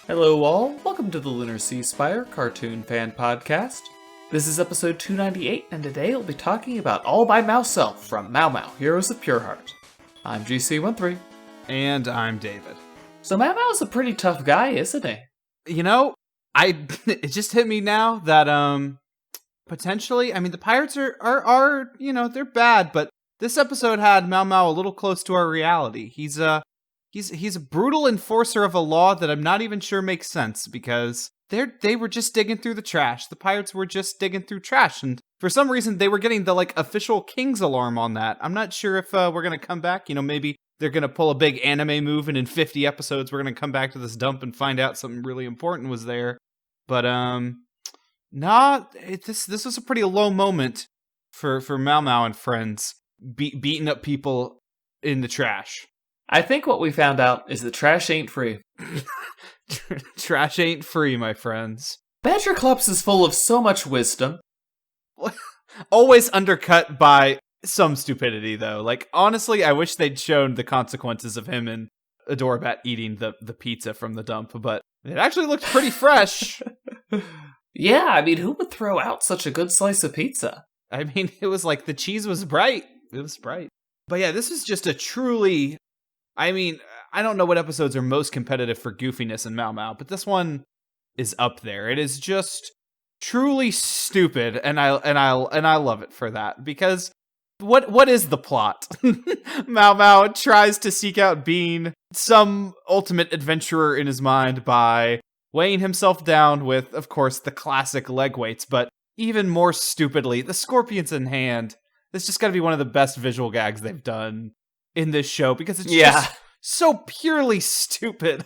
Hello all, welcome to the Lunar Sea Spire Cartoon Fan Podcast. This is episode 298, and today we'll be talking about All By Mao Self from Mao Mao, Heroes of Pure Heart. I'm GC13. And I'm David. So Mao Mao's a pretty tough guy, isn't he? You know, it just hit me now that potentially, I mean, the pirates are they're bad, but this episode had Mao Mao a little close to our reality. He's a brutal enforcer of a law that I'm not even sure makes sense, because they were just digging through the trash. The pirates were just digging through trash, and for some reason they were getting the official king's alarm on that. I'm not sure if we're gonna come back. Maybe they're gonna pull a big anime move, and in 50 episodes we're gonna come back to this dump and find out something really important was there. But this was a pretty low moment for Mao Mao and friends beating up people in the trash. I think what we found out is that trash ain't free. Trash ain't free, my friends. Badgerclops is full of so much wisdom. Always undercut by some stupidity, though. Honestly, I wish they'd shown the consequences of him and Adorabat eating the pizza from the dump, but it actually looked pretty fresh. Yeah, I mean, who would throw out such a good slice of pizza? I mean, it was the cheese was bright. It was bright. But yeah, this was just a truly... I mean, I don't know what episodes are most competitive for goofiness in Mao Mao, but this one is up there. It is just truly stupid, and I love it for that, because what is the plot? Mao Mao tries to seek out being some ultimate adventurer in his mind by weighing himself down with, of course, the classic leg weights, but even more stupidly, the scorpions in hand. This just got to be one of the best visual gags they've done in this show, because it's just so purely stupid.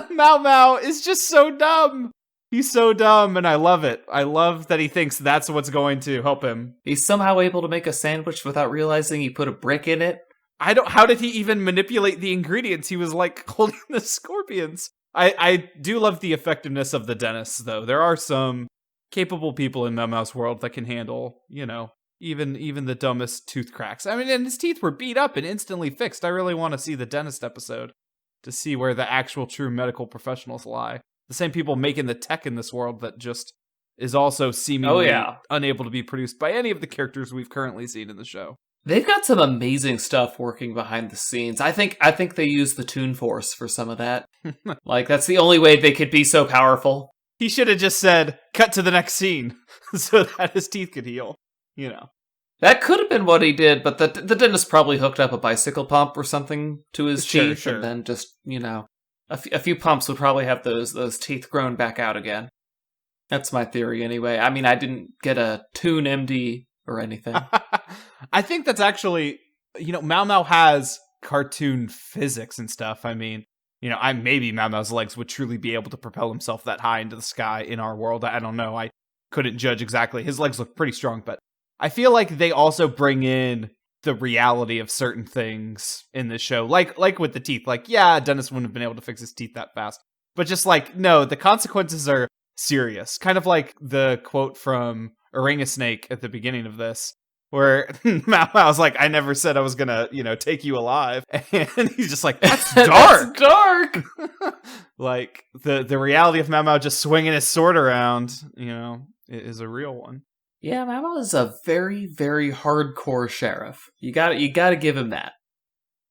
Mao Mao is just so dumb. He's so dumb, and I love it. I love that he thinks that's what's going to help him. He's somehow able to make a sandwich without realizing he put a brick in it. How did he even manipulate the ingredients? He was holding the scorpions. I do love the effectiveness of the dentists, though. There are some capable people in Mao Mao's world that can handle, even the dumbest tooth cracks. I mean, and his teeth were beat up and instantly fixed. I really want to see the dentist episode to see where the actual true medical professionals lie. The same people making the tech in this world that just is also seemingly unable to be produced by any of the characters we've currently seen in the show. They've got some amazing stuff working behind the scenes. I think they use the Toon Force for some of that. That's the only way they could be so powerful. He should have just said, cut to the next scene, so that his teeth could heal. That could have been what he did, but the dentist probably hooked up a bicycle pump or something to his teeth, and then just, a few pumps would probably have those teeth grown back out again. That's my theory anyway. I mean, I didn't get a Toon MD or anything. I think that's actually, Mao Mao has cartoon physics and stuff. I mean, maybe Mao Mao's legs would truly be able to propel himself that high into the sky in our world. I don't know. I couldn't judge exactly. His legs look pretty strong, but I feel like they also bring in the reality of certain things in this show, like with the teeth. Dennis wouldn't have been able to fix his teeth that fast, but just no, the consequences are serious. Kind of like the quote from Snake at the beginning of this, where Mao Mao's I never said I was gonna, take you alive, and he's just that's dark. That's dark. The reality of Mao Mao just swinging his sword around, is a real one. Yeah, Mao Mao is a very, very hardcore sheriff. You gotta give him that.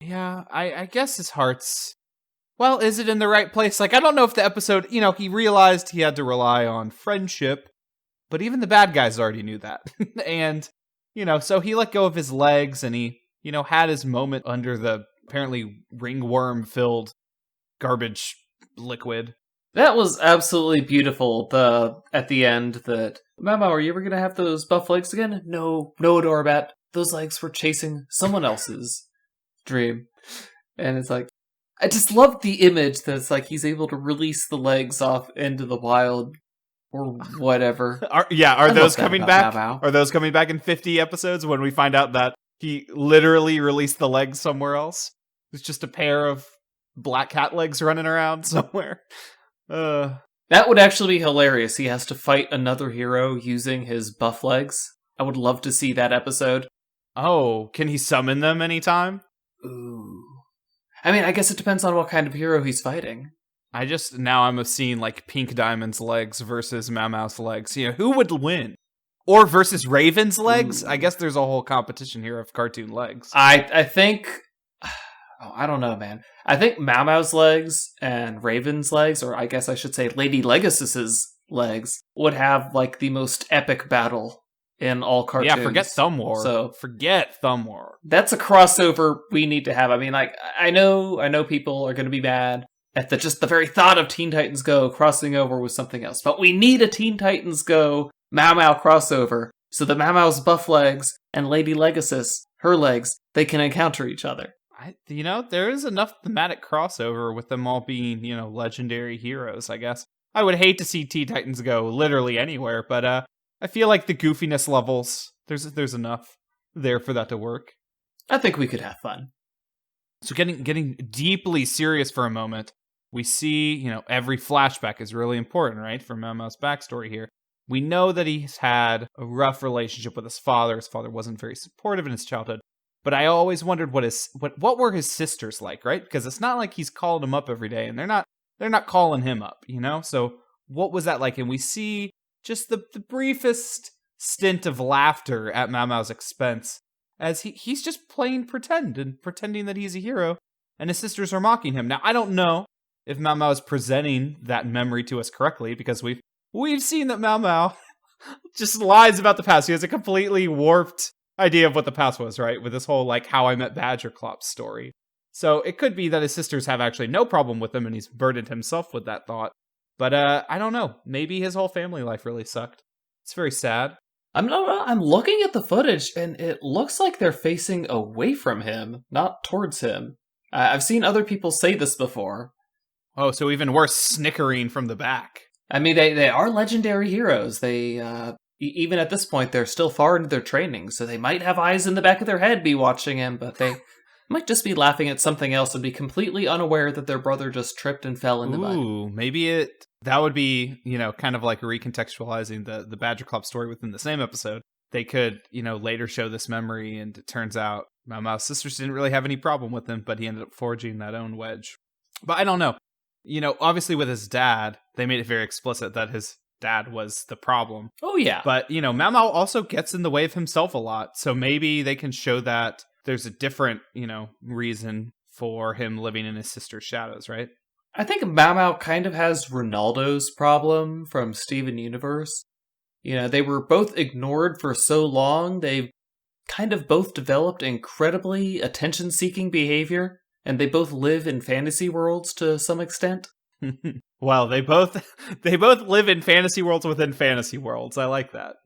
Yeah, I guess his heart's... Well, is it in the right place? I don't know if the episode, he realized he had to rely on friendship, but even the bad guys already knew that. And, so he let go of his legs, and he, had his moment under the apparently ringworm-filled garbage liquid. That was absolutely beautiful, at the end, that... Mao Mao, are you ever going to have those buff legs again? No, Adorabat. Those legs were chasing someone else's dream. And it's I just love the image that's he's able to release the legs off into the wild, or whatever. Are those coming back? Mao Mao. Are those coming back in 50 episodes when we find out that he literally released the legs somewhere else? It's just a pair of black cat legs running around somewhere. That would actually be hilarious. He has to fight another hero using his buff legs. I would love to see that episode. Oh, can he summon them anytime? Ooh. I mean, I guess it depends on what kind of hero he's fighting. Now I'm seeing like Pink Diamond's legs versus Mao Mao's legs. Who would win? Or versus Raven's legs? I guess there's a whole competition here of cartoon legs. I think... Oh, I don't know, man. I think Mao Mao's legs and Raven's legs, or I guess I should say Lady Legacis's legs, would have like the most epic battle in all cartoons. Yeah, forget Thumb War. So forget Thumb War. That's a crossover we need to have. I mean, like, I know people are going to be mad at the very thought of Teen Titans Go crossing over with something else, but we need a Teen Titans Go Mao Mao crossover so that Mao Mao's buff legs and Lady Legacis, her legs, they can encounter each other. There is enough thematic crossover with them all being, legendary heroes, I guess. I would hate to see Teen Titans Go literally anywhere, but I feel like the goofiness levels, there's enough there for that to work. I think we could have fun. So getting deeply serious for a moment, we see, every flashback is really important, right? For Mao Mao's backstory here. We know that he's had a rough relationship with his father. His father wasn't very supportive in his childhood. But I always wondered what were his sisters like, right? Because it's not like he's calling them up every day, and they're not calling him up, So what was that like? And we see just the briefest stint of laughter at Mao Mao's expense as he's just playing pretend and pretending that he's a hero, and his sisters are mocking him. Now, I don't know if Mao Mao is presenting that memory to us correctly, because we've seen that Mao Mao just lies about the past. He has a completely warped idea of what the past was, right? With this whole, like, How I Met Badger Clops story. So it could be that his sisters have actually no problem with him, and he's burdened himself with that thought. But I don't know. Maybe his whole family life really sucked. It's very sad. I'm looking at the footage, and it looks like they're facing away from him, not towards him. I've seen other people say this before. Oh, so even worse, snickering from the back. I mean, they are legendary heroes. They, even at this point, they're still far into their training, so they might have eyes in the back of their head be watching him, but they might just be laughing at something else and be completely unaware that their brother just tripped and fell in the mud. Ooh, maybe that would be, kind of like recontextualizing the Badger Club story within the same episode. They could, later show this memory, and it turns out Mao Mao's sisters didn't really have any problem with him, but he ended up forging that own wedge. But I don't know. Obviously with his dad, they made it very explicit that his dad was the problem. Oh, yeah. But, Mao Mao also gets in the way of himself a lot, so maybe they can show that there's a different, reason for him living in his sister's shadows, right? I think Mao Mao kind of has Ronaldo's problem from Steven Universe. They were both ignored for so long, they've kind of both developed incredibly attention-seeking behavior, and they both live in fantasy worlds to some extent. Well, they both live in fantasy worlds within fantasy worlds. I like that.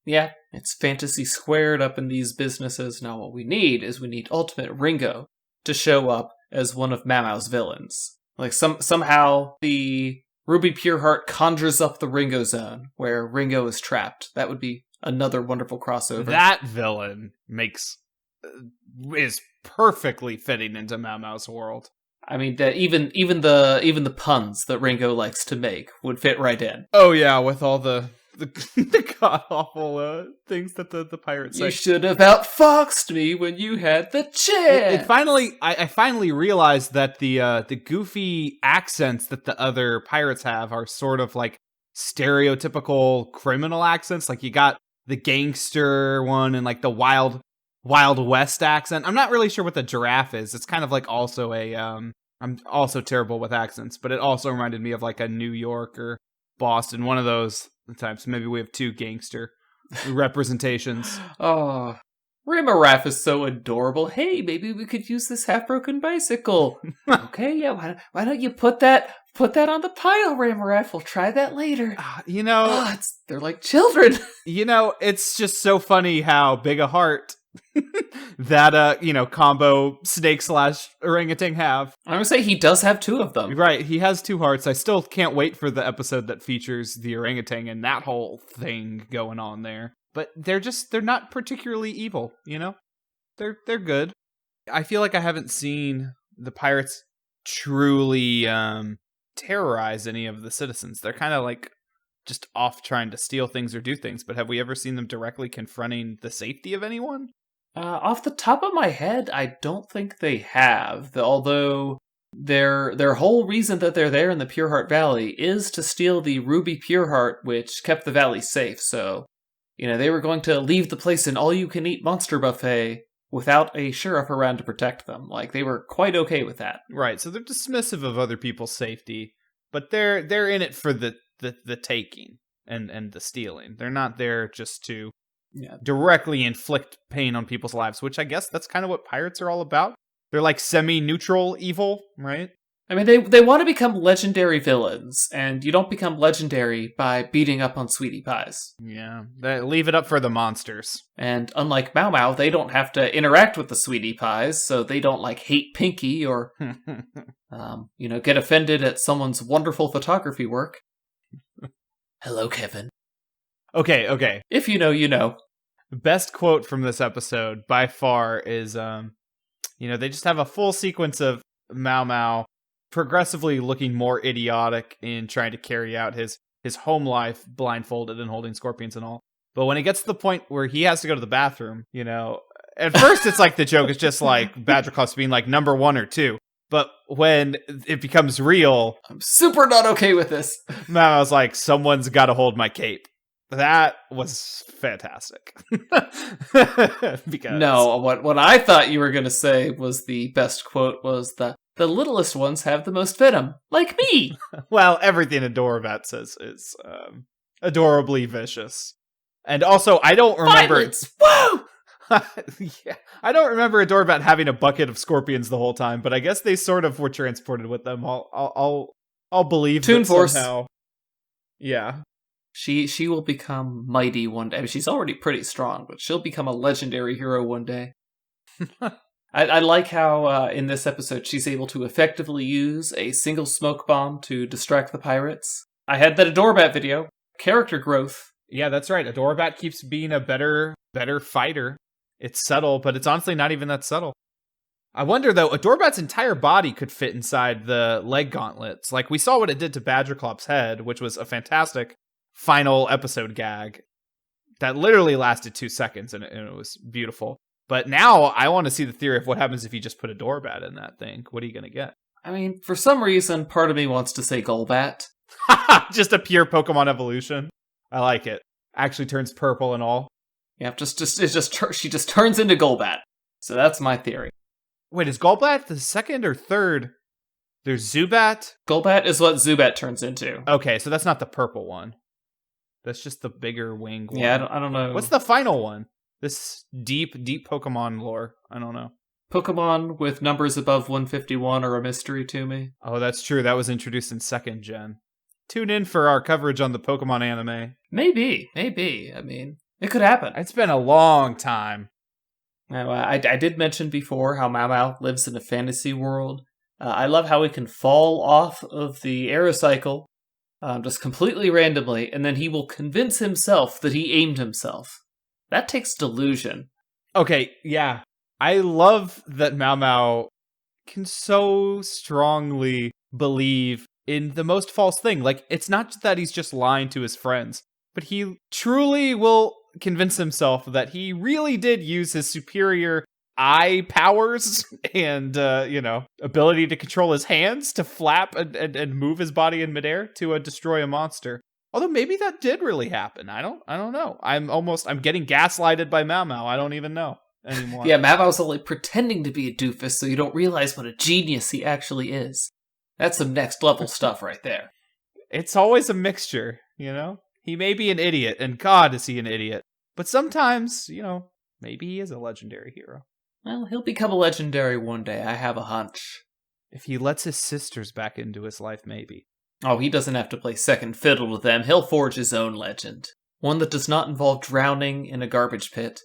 Yeah, it's fantasy squared up in these businesses. Now what we need Ultimate Ringo to show up as one of Mao Mao's villains. Like somehow the Ruby Pureheart conjures up the Ringo Zone where Ringo is trapped. That would be another wonderful crossover. That villain is perfectly fitting into Mao Mao's world. I mean, even the puns that Ringo likes to make would fit right in. Oh yeah, with all the god awful things that the pirates say. You should have outfoxed me when you had the chance. I finally realized that the goofy accents that the other pirates have are sort of like stereotypical criminal accents. Like you got the gangster one and like the Wild West accent. I'm not really sure what the giraffe is. It's kind of like also a I'm also terrible with accents, but it also reminded me of like a New York or Boston, one of those times. Maybe we have two gangster representations. Oh, Rimaraff is so adorable. Hey, maybe we could use this half-broken bicycle. Okay, yeah, why don't you put that on the pile, Rimaraff? We'll try that later. They're like children. It's just so funny how big a heart that combo snake / orangutan have. I'm gonna say he does have two of them. Right, he has two hearts. I still can't wait for the episode that features the orangutan and that whole thing going on there. But they're not particularly evil, They're good. I feel like I haven't seen the pirates truly terrorize any of the citizens. They're kind of like just off trying to steal things or do things, but have we ever seen them directly confronting the safety of anyone? Off the top of my head, I don't think they have. Although Their whole reason that they're there in the Pureheart Valley is to steal the Ruby Pureheart, which kept the valley safe. So, they were going to leave the place in all-you-can-eat monster buffet without a sheriff around to protect them. Like, they were quite okay with that. Right, so they're dismissive of other people's safety, but they're in it for the taking and the stealing. They're not there just to directly inflict pain on people's lives, which I guess that's kind of what pirates are all about. They're like semi-neutral evil, right? I mean, they want to become legendary villains, and you don't become legendary by beating up on sweetie pies. Yeah, leave it up for the monsters. And unlike Mao Mao, they don't have to interact with the sweetie pies, so they don't, hate Pinky or, get offended at someone's wonderful photography work. Hello, Kevin. Okay. If you know, you know. The best quote from this episode, by far, is, they just have a full sequence of Mao Mao progressively looking more idiotic in trying to carry out his home life blindfolded and holding scorpions and all. But when it gets to the point where he has to go to the bathroom, at first it's like the joke is just like Badger Clubs being like number 1 or 2. But when it becomes real, I'm super not okay with this. Mao was like, someone's got to hold my cape. That was fantastic. Because no, what I thought you were going to say was the best quote was the littlest ones have the most venom, like me. Well, everything Adorabat says is adorably vicious. And also, I don't remember... Violence! Woo! Yeah, I don't remember Adorabat having a bucket of scorpions the whole time, but I guess they sort of were transported with them. I'll believe Toon that Force. Somehow. Yeah. She will become mighty one day. I mean, she's already pretty strong, but she'll become a legendary hero one day. I like how in this episode she's able to effectively use a single smoke bomb to distract the pirates. I had that Adorabat video. Character growth. Yeah, that's right. Adorabat keeps being a better fighter. It's subtle, but it's honestly not even that subtle. I wonder, though, Adorabat's entire body could fit inside the leg gauntlets. Like, we saw what it did to Badgerclop's head, which was a fantastic final episode gag that literally lasted 2 seconds, and it was beautiful. But now I want to see the theory of what happens if you just put Adorabat in that thing. What are you going to get? I mean, for some reason, part of me wants to say Golbat. Just a pure Pokemon evolution. I like it. Actually turns purple and all. Yeah, she just turns into Golbat. So that's my theory. Wait, is Golbat the second or third? There's Zubat? Golbat is what Zubat turns into. Okay, so that's not the purple one. That's just the bigger wing one. Yeah, I don't know. What's the final one? This deep Pokemon lore. I don't know. Pokemon with numbers above 151 are a mystery to me. Oh, that's true. That was introduced in 2nd gen. Tune in for our coverage on the Pokemon anime. Maybe. I mean, it could happen. It's been a long time. Now, I did mention before how Mao Mao lives in a fantasy world. I love how he can fall off of the Aerocycle just completely randomly, and then he will convince himself that he aimed himself. That takes delusion. Okay, yeah. I love that Mao Mao can so strongly believe in the most false thing. Like, it's not that he's just lying to his friends, but he truly will convince himself that he really did use his superior eye powers and, ability to control his hands to flap and move his body in midair to destroy a monster. Although maybe that did really happen. I don't know. I'm getting gaslighted by Mao Mao. I don't even know anymore. Yeah, Mao Mao's only pretending to be a doofus so you don't realize what a genius he actually is. That's some next level stuff right there. It's always a mixture, He may be an idiot, and God is he an idiot. But sometimes, maybe he is a legendary hero. Well, he'll become a legendary one day, I have a hunch. If he lets his sisters back into his life, maybe. Oh, he doesn't have to play second fiddle with them. He'll forge his own legend. One that does not involve drowning in a garbage pit.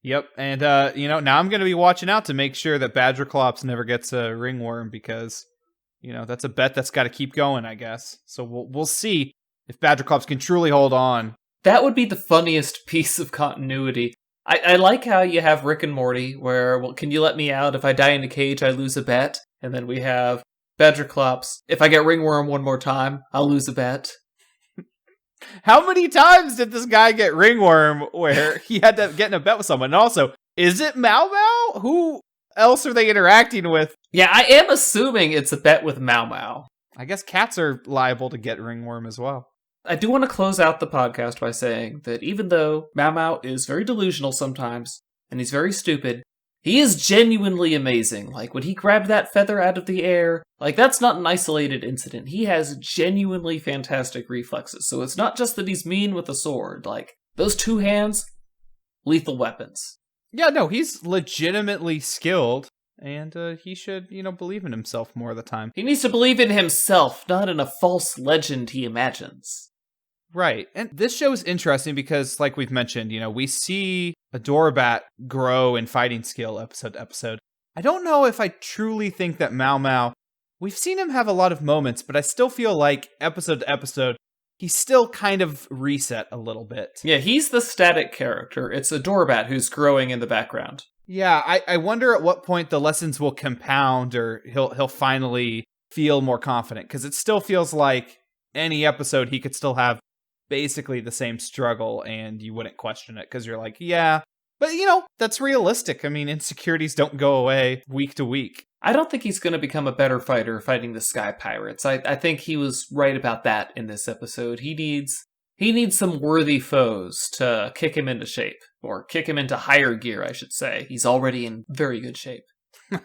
Yep, and, now I'm going to be watching out to make sure that Badgerclops never gets a ringworm because, that's a bet that's got to keep going, I guess. So we'll see if Badgerclops can truly hold on. That would be the funniest piece of continuity. I like how you have Rick and Morty, where, well, can you let me out? If I die in a cage, I lose a bet. And then we have Badgerclops. If I get ringworm one more time, I'll lose a bet. How many times did this guy get ringworm where he had to get in a bet with someone? And also, is it Mao Mao? else are they interacting with? Yeah, I am assuming it's a bet with Mao Mao. I guess cats are liable to get ringworm as well. I do want to close out the podcast by saying that even though Mao Mao is very delusional sometimes, and he's very stupid, he is genuinely amazing. Like, when he grabbed that feather out of the air, like, that's not an isolated incident. He has genuinely fantastic reflexes. So it's not just that he's mean with a sword. Like, those two hands, lethal weapons. Yeah, no, he's legitimately skilled, and he should, believe in himself more of the time. He needs to believe in himself, not in a false legend he imagines. Right. And this show is interesting because, like we've mentioned, we see Adorabat grow in fighting skill episode to episode. I don't know if I truly think that Mao Mao, we've seen him have a lot of moments, but I still feel like episode to episode, he's still kind of reset a little bit. Yeah, he's the static character. It's Adorabat who's growing in the background. Yeah, I wonder at what point the lessons will compound or he'll finally feel more confident, because it still feels like any episode he could still have basically the same struggle and you wouldn't question it because you're like, yeah, but that's realistic. I mean, insecurities don't go away week to week. I don't think he's going to become a better fighter fighting the Sky Pirates. I think he was right about that in this episode. He needs some worthy foes to kick him into shape, or kick him into higher gear, I should say. He's already in very good shape.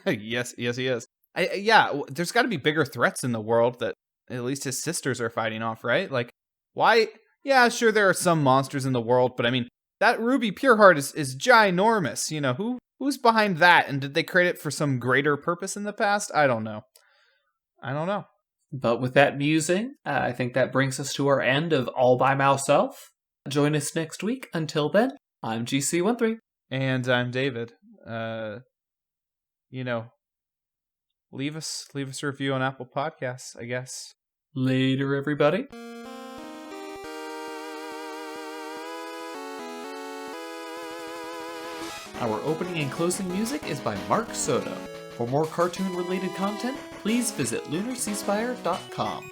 Yes, he is. There's got to be bigger threats in the world that at least his sisters are fighting off, right? Like, why? Yeah, sure, there are some monsters in the world, but I mean, that Ruby Pureheart is ginormous. Who's behind that? And did they create it for some greater purpose in the past? I don't know. But with that musing, I think that brings us to our end of All By Mao Self. Join us next week. Until then, I'm GC13. And I'm David. Leave us a review on Apple Podcasts, I guess. Later, everybody. Our opening and closing music is by Mark Soto. For more cartoon-related content, please visit lunarceasefire.com.